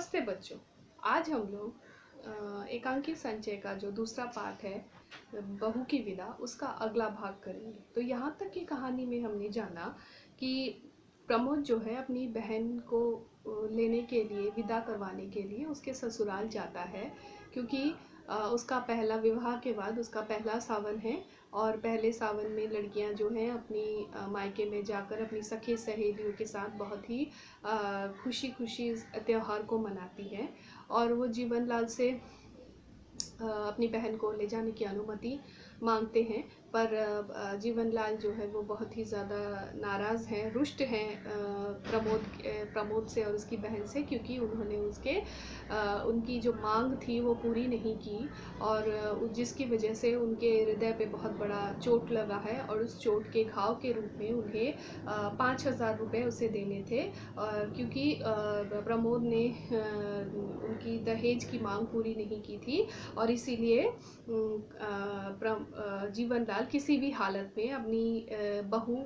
नमस्ते बच्चों। आज हम लोग एकांकी संचय का जो दूसरा पार्ट है बहू की विदा, उसका अगला भाग करेंगे। तो यहाँ तक की कहानी में हमने जाना कि प्रमोद जो है अपनी बहन को लेने के लिए, विदा करवाने के लिए उसके ससुराल जाता है, क्योंकि उसका पहला विवाह के बाद उसका पहला सावन है और पहले सावन में लड़कियां जो हैं अपनी मायके में जाकर अपनी सखी सहेलियों के साथ बहुत ही खुशी खुशी इस त्यौहार को मनाती हैं और वो जीवनलाल से अपनी बहन को ले जाने की अनुमति मांगते हैं। पर जीवनलाल जो है वो बहुत ही ज़्यादा नाराज़ हैं, रुष्ट हैं प्रमोद से और उसकी बहन से, क्योंकि उन्होंने उनकी जो मांग थी वो पूरी नहीं की और जिसकी वजह से उनके हृदय पे बहुत बड़ा चोट लगा है और उस चोट के घाव के रूप में उन्हें 5,000 रुपये उसे देने थे, क्योंकि प्रमोद ने उनकी दहेज की मांग पूरी नहीं की थी और इसीलिए जीवनलाल किसी भी हालत में अपनी बहू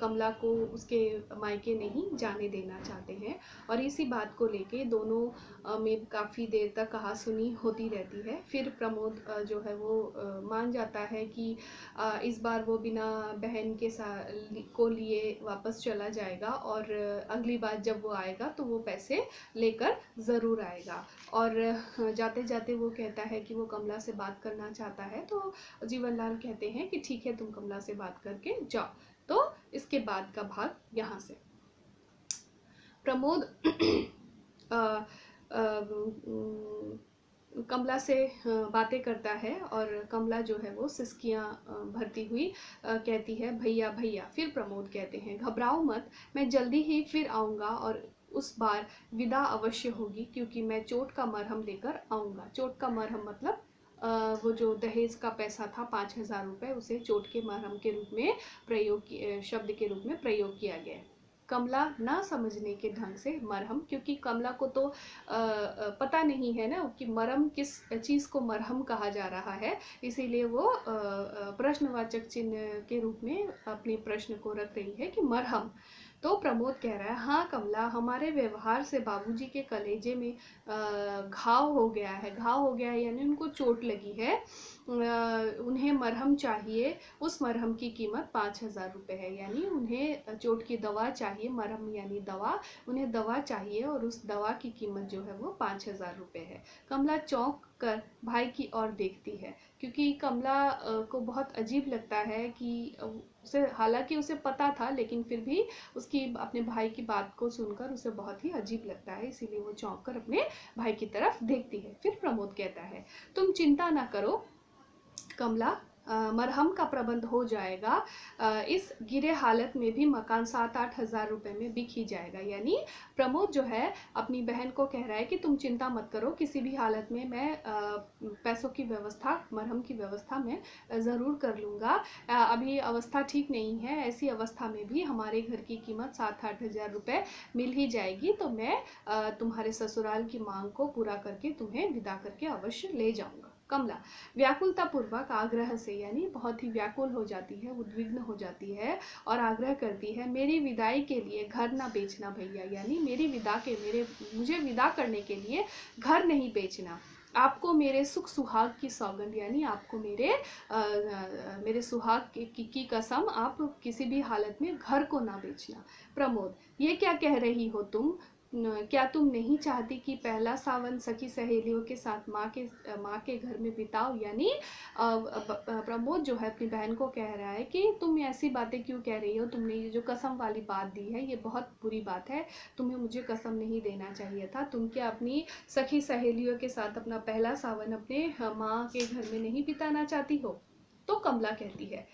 कमला को उसके मायके नहीं जाने देना चाहते हैं। और इसी बात को लेके दोनों में काफ़ी देर तक कहासुनी होती रहती है। फिर प्रमोद जो है वो मान जाता है कि इस बार वो बिना बहन के को लिए वापस चला जाएगा और अगली बार जब वो आएगा तो वो पैसे लेकर ज़रूर आएगा। और जाते जाते वो कहता है कि वो कमला से बात करना चाहता है, तो जीवनलाल कहते हैं कि ठीक है, तुम कमला से बात करके जाओ। तो इसके बाद का भाग यहाँ से प्रमोद कमला से बातें करता है और कमला जो है वो सिसकियाँ भरती हुई कहती है, भैया भैया। फिर प्रमोद कहते हैं, घबराओ मत, मैं जल्दी ही फिर आऊँगा और उस बार विदा अवश्य होगी, क्योंकि मैं चोट का मरहम लेकर आऊँगा। चोट का मरहम मतलब वो जो दहेज का पैसा था 5,000 रुपये, उसे चोट के मरहम के रूप में शब्द के रूप में प्रयोग किया गया है। कमला ना समझने के ढंग से मरहम, क्योंकि कमला को तो पता नहीं है ना कि मरहम किस चीज़ को मरहम कहा जा रहा है, इसीलिए वो प्रश्नवाचक चिन्ह के रूप में अपने प्रश्न को रख रही है कि मरहम। तो प्रमोद कह रहा है, हाँ कमला, हमारे व्यवहार से बाबूजी के कलेजे में घाव हो गया है। घाव हो गया है यानी उनको चोट लगी है, उन्हें मरहम चाहिए। उस मरहम की कीमत 5,000 रुपये है, यानी उन्हें चोट की दवा चाहिए। मरहम यानी दवा, उन्हें दवा चाहिए और उस दवा की कीमत जो है वो 5,000 रुपये है। कमला चौंक कर भाई की ओर देखती है, क्योंकि कमला को बहुत अजीब लगता है कि उसे, हालांकि उसे पता था, लेकिन फिर भी उसकी अपने भाई की बात को सुनकर उसे बहुत ही अजीब लगता है, इसीलिए वो चौंक कर अपने भाई की तरफ देखती है। फिर प्रमोद कहता है, तुम चिंता ना करो कमला, मरहम का प्रबंध हो जाएगा। इस गिरे हालत में भी मकान 7-8 हज़ार रुपये में बिक ही जाएगा। यानी प्रमोद जो है अपनी बहन को कह रहा है कि तुम चिंता मत करो, किसी भी हालत में मैं पैसों की व्यवस्था, मरहम की व्यवस्था मैं ज़रूर कर लूँगा। अभी अवस्था ठीक नहीं है, ऐसी अवस्था में भी हमारे घर की कीमत 7-8 हज़ार रुपये मिल ही जाएगी, तो मैं तुम्हारे ससुराल की मांग को पूरा करके तुम्हें विदा करके अवश्य ले जाऊँगा। कमला व्याकुलता पूर्वक आग्रह से, यानी बहुत ही व्याकुल हो जाती है, उद्विग्न हो जाती है और आग्रह करती है, मेरी विदाई के लिए घर ना बेचना भैया, यानी मुझे विदा करने के लिए घर नहीं बेचना। आपको मेरे सुख सुहाग की सौगंध, यानी आपको मेरे सुहाग की कसम, आप किसी भी हालत में घर को ना बेचना। प्रमोद, ये क्या कह रही हो तुम? क्या तुम नहीं चाहती कि पहला सावन सखी सहेलियों के साथ माँ के घर में बिताओ? यानी प्रमोद जो है अपनी बहन को कह रहा है कि तुम ऐसी बातें क्यों कह रही हो, तुमने ये जो कसम वाली बात दी है ये बहुत बुरी बात है, तुम्हें मुझे कसम नहीं देना चाहिए था। तुम क्या अपनी सखी सहेलियों के साथ अपना पहला सावन अपने माँ के घर में नहीं बिताना चाहती हो? तो कमला कहती है,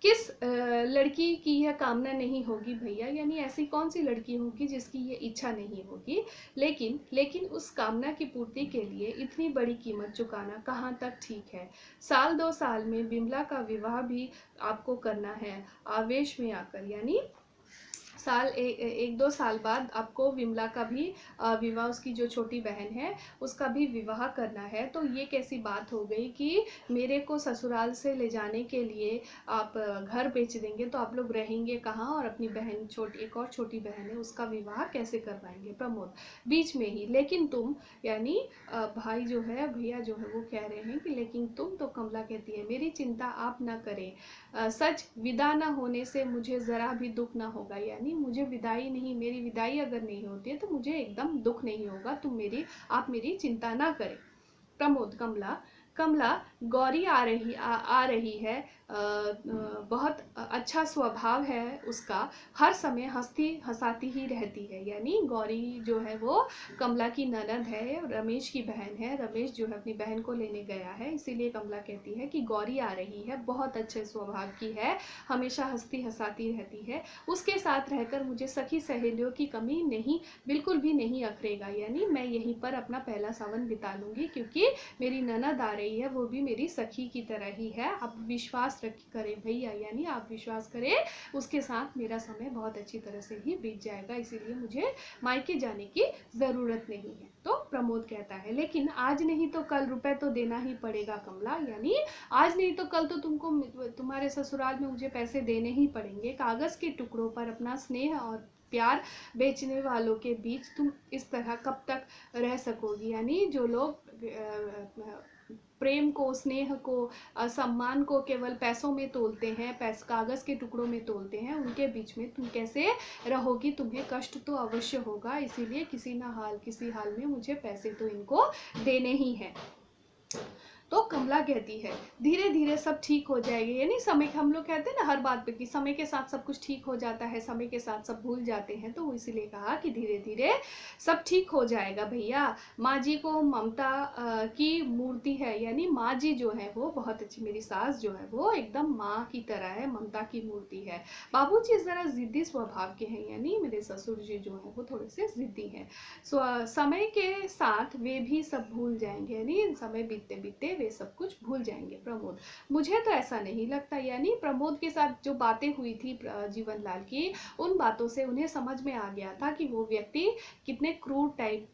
किस लड़की की यह कामना नहीं होगी भैया, यानी ऐसी कौन सी लड़की होगी जिसकी ये इच्छा नहीं होगी, लेकिन उस कामना की पूर्ति के लिए इतनी बड़ी कीमत चुकाना कहाँ तक ठीक है? 1-2 साल में बिमला का विवाह भी आपको करना है आवेश में आकर, यानी एक दो साल बाद आपको विमला का भी विवाह, उसकी जो छोटी बहन है उसका भी विवाह करना है। तो ये कैसी बात हो गई कि मेरे को ससुराल से ले जाने के लिए आप घर बेच देंगे, तो आप लोग रहेंगे कहाँ और अपनी बहन, एक और छोटी बहन है उसका विवाह कैसे करवाएंगे। प्रमोद बीच में ही, लेकिन तुम, यानी भाई जो है, भैया जो है वो कह रहे हैं कि लेकिन तुम, तो कमला कहती है मेरी चिंता आप ना करें, सच विदा ना होने से मुझे ज़रा भी दुख ना होगा, यानी मुझे विदाई नहीं, मेरी विदाई अगर नहीं होती है तो मुझे एकदम दुख नहीं होगा, आप मेरी चिंता ना करें। प्रमोद, कमला गौरी आ रही है, बहुत अच्छा स्वभाव है उसका, हर समय हंसती हंसाती ही रहती है। यानी गौरी जो है वो कमला की ननद है, रमेश की बहन है, रमेश जो है अपनी बहन को लेने गया है, इसीलिए कमला कहती है कि गौरी आ रही है, बहुत अच्छे स्वभाव की है, हमेशा हंसती हंसाती रहती है, उसके साथ रहकर मुझे सखी सहेलियों की कमी नहीं, बिल्कुल भी नहीं अखरेगा, यानी मैं यहीं पर अपना पहला सावन बिता लूँगी, क्योंकि मेरी ननद आ रही है, वो भी मेरी सखी की तरह ही है, आप विश्वास करें भैया, यानी आप विश्वास करें, उसके साथ मेरा समय बहुत अच्छी तरह से ही बीत जाएगा, इसीलिए मुझे मायके जाने की ज़रूरत नहीं है। तो प्रमोद कहता है लेकिन आज नहीं तो कल रुपए तो देना ही पड़ेगा कमला, यानी आज नहीं तो कल तो तुमको, तुम्हारे ससुराल में मुझे पैसे देने ही पड़ेंगे, कागज़ के टुकड़ों पर अपना स्नेह और प्यार बेचने वालों के बीच तुम इस तरह कब तक रह सकोगी, यानी जो लोग प्रेम को, स्नेह को, सम्मान को केवल पैसों में तोलते हैं, कागज़ के टुकड़ों में तोलते हैं, उनके बीच में तुम कैसे रहोगी, तुम्हें कष्ट तो अवश्य होगा, इसीलिए किसी हाल में मुझे पैसे तो इनको देने ही हैं। तो कमला कहती है धीरे धीरे सब ठीक हो जाएगी, यानी समय, हम लोग कहते हैं ना हर बात पे कि समय के साथ सब कुछ ठीक हो जाता है, समय के साथ सब भूल जाते हैं, तो इसीलिए कहा कि धीरे धीरे सब ठीक हो जाएगा भैया। माँ जी को ममता की मूर्ति है, यानी माँ जी जो है वो बहुत अच्छी, मेरी सास जो है वो एकदम माँ की तरह है, ममता की मूर्ति है। बाबूजी जरा जिद्दी स्वभाव के हैं, यानी मेरे ससुर जी जो है वो थोड़े से जिद्दी हैं, समय के साथ वे भी सब भूल जाएंगे, यानी समय बीतते बीतते वे सब कुछ भूल जाएंगे। प्रमोद, मुझे तो ऐसा नहीं लगता, यानी प्रमोद के साथ जो बातें हुई थी जीवन लाल की, उन बातों से उन्हें समझ में आ गया था कि वो व्यक्ति कितने क्रूर टाइप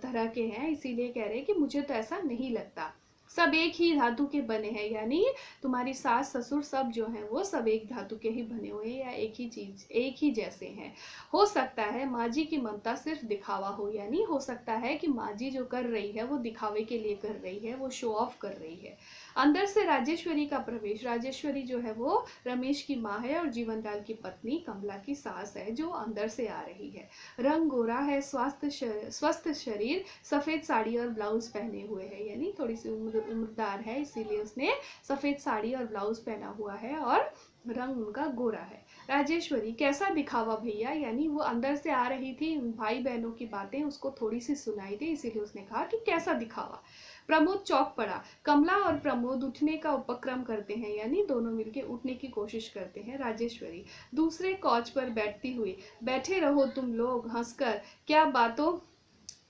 तरह के हैं, इसीलिए कह रहे हैं कि मुझे तो ऐसा नहीं लगता, सब एक ही धातु के बने हैं, यानी तुम्हारी सास ससुर सब जो हैं वो सब एक धातु के ही बने हुए हैं, या एक ही चीज, एक ही जैसे हैं। हो सकता है माँ जी की ममता सिर्फ दिखावा हो, यानी हो सकता है कि माँ जी जो कर रही है वो दिखावे के लिए कर रही है, वो शो ऑफ कर रही है। अंदर से राजेश्वरी का प्रवेश, राजेश्वरी जो है वो रमेश की माँ है और जीवनलाल की पत्नी कमला की सास है, जो अंदर से आ रही है। रंग गोरा है, स्वस्थ शरीर, सफेद साड़ी और ब्लाउज पहने हुए है, यानी थोड़ी सी उम्रदार है, इसीलिए उसने सफेद साड़ी और ब्लाउज पहना हुआ है और रंग उनका गोरा है। राजेश्वरी, कैसा दिखावा भैया, यानी वो अंदर से आ रही थी, भाई बहनों की बातें उसको थोड़ी सी सुनाई थी, इसीलिए उसने कहा कि कैसा दिखावा। प्रमोद चौंक पड़ा, कमला और प्रमोद उठने का उपक्रम करते हैं, यानी दोनों मिलकर उठने की कोशिश करते हैं। राजेश्वरी दूसरे कॉच पर बैठती हुई, बैठे रहो तुम लोग हंसकर, क्या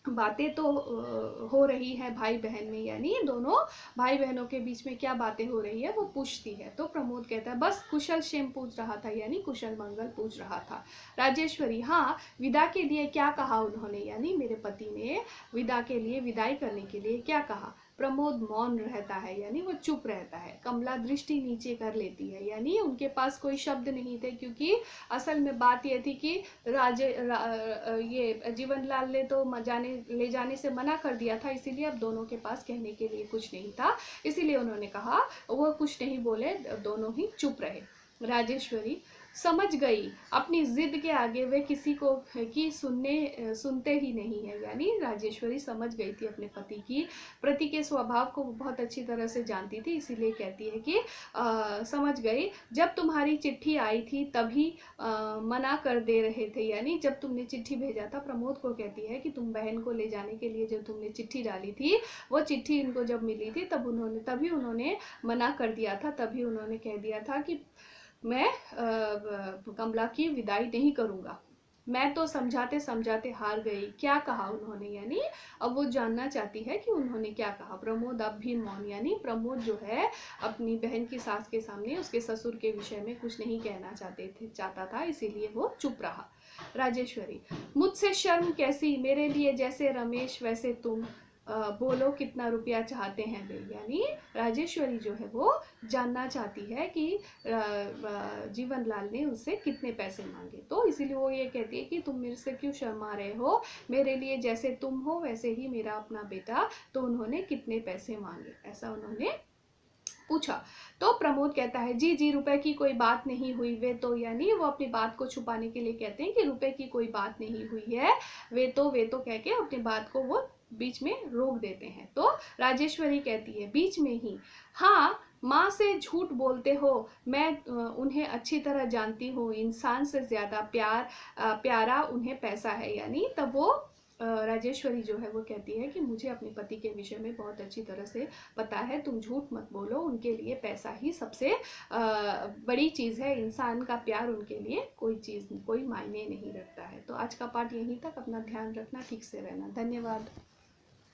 बातें तो हो रही है भाई बहन में, यानी दोनों भाई बहनों के बीच में क्या बातें हो रही है वो पूछती है। तो प्रमोद कहता है बस कुशल क्षेम पूछ रहा था, यानी कुशल मंगल पूछ रहा था। राजेश्वरी, हाँ विदा के लिए क्या कहा उन्होंने, यानी मेरे पति ने विदा के लिए, विदाई करने के लिए क्या कहा। प्रमोद मौन रहता है, यानी वो चुप रहता है। कमला दृष्टि नीचे कर लेती है, यानी उनके पास कोई शब्द नहीं थे, क्योंकि असल में बात यह थी कि ये जीवनलाल ने तो ले जाने से मना कर दिया था, इसीलिए अब दोनों के पास कहने के लिए कुछ नहीं था, इसीलिए उन्होंने कहा, वो कुछ नहीं बोले, दोनों ही चुप रहे। राजेश्वरी समझ गई, अपनी जिद के आगे वे किसी को की सुनते ही नहीं है, यानी राजेश्वरी समझ गई थी अपने पति के स्वभाव को वो बहुत अच्छी तरह से जानती थी, इसीलिए कहती है कि समझ गई, जब तुम्हारी चिट्ठी आई थी तभी मना कर दे रहे थे, यानी जब तुमने चिट्ठी भेजा था, प्रमोद को कहती है कि तुम बहन को ले जाने के लिए जब तुमने चिट्ठी डाली थी, वो चिट्ठी इनको जब मिली थी तभी उन्होंने मना कर दिया था, तभी उन्होंने कह दिया था कि मैं कमला की विदाई नहीं करूँगा। मैं तो समझाते समझाते हार गई। क्या कहा उन्होंने, यानी अब वो जानना चाहती है कि उन्होंने क्या कहा। प्रमोद अब भी मौन, यानी प्रमोद जो है अपनी बहन की सास के सामने उसके ससुर के विषय में कुछ नहीं कहना चाहता था, इसीलिए वो चुप रहा। राजेश्वरी, मुझसे शर्म कैसी, मेरे लिए जैसे रमेश वैसे तुम, बोलो कितना रुपया चाहते हैं वे। यानी राजेश्वरी जो है वो जानना चाहती है कि जीवन लाल ने उससे कितने पैसे मांगे, तो इसीलिए वो ये कहती है कि तुम मेरे से क्यों शर्मा रहे हो, मेरे लिए जैसे तुम हो वैसे ही मेरा अपना बेटा, तो उन्होंने कितने पैसे मांगे, ऐसा उन्होंने पूछा। तो प्रमोद कहता है जी जी, रुपए की कोई बात नहीं हुई, वे तो, यानी वो अपनी बात को छुपाने के लिए कहते हैं कि रुपए की कोई बात नहीं हुई है, वे तो कह के अपनी बात को वो बीच में रोक देते हैं। तो राजेश्वरी कहती है बीच में ही, हाँ माँ से झूठ बोलते हो, मैं उन्हें अच्छी तरह जानती हूँ, इंसान से ज्यादा प्यारा उन्हें पैसा है। यानी तब वो राजेश्वरी जो है वो कहती है कि मुझे अपने पति के विषय में बहुत अच्छी तरह से पता है, तुम झूठ मत बोलो, उनके लिए पैसा ही सबसे बड़ी चीज़ है, इंसान का प्यार उनके लिए कोई चीज़ कोई मायने नहीं रखता है। तो आज का पाठ यहीं तक, अपना ध्यान रखना, ठीक से रहना, धन्यवाद।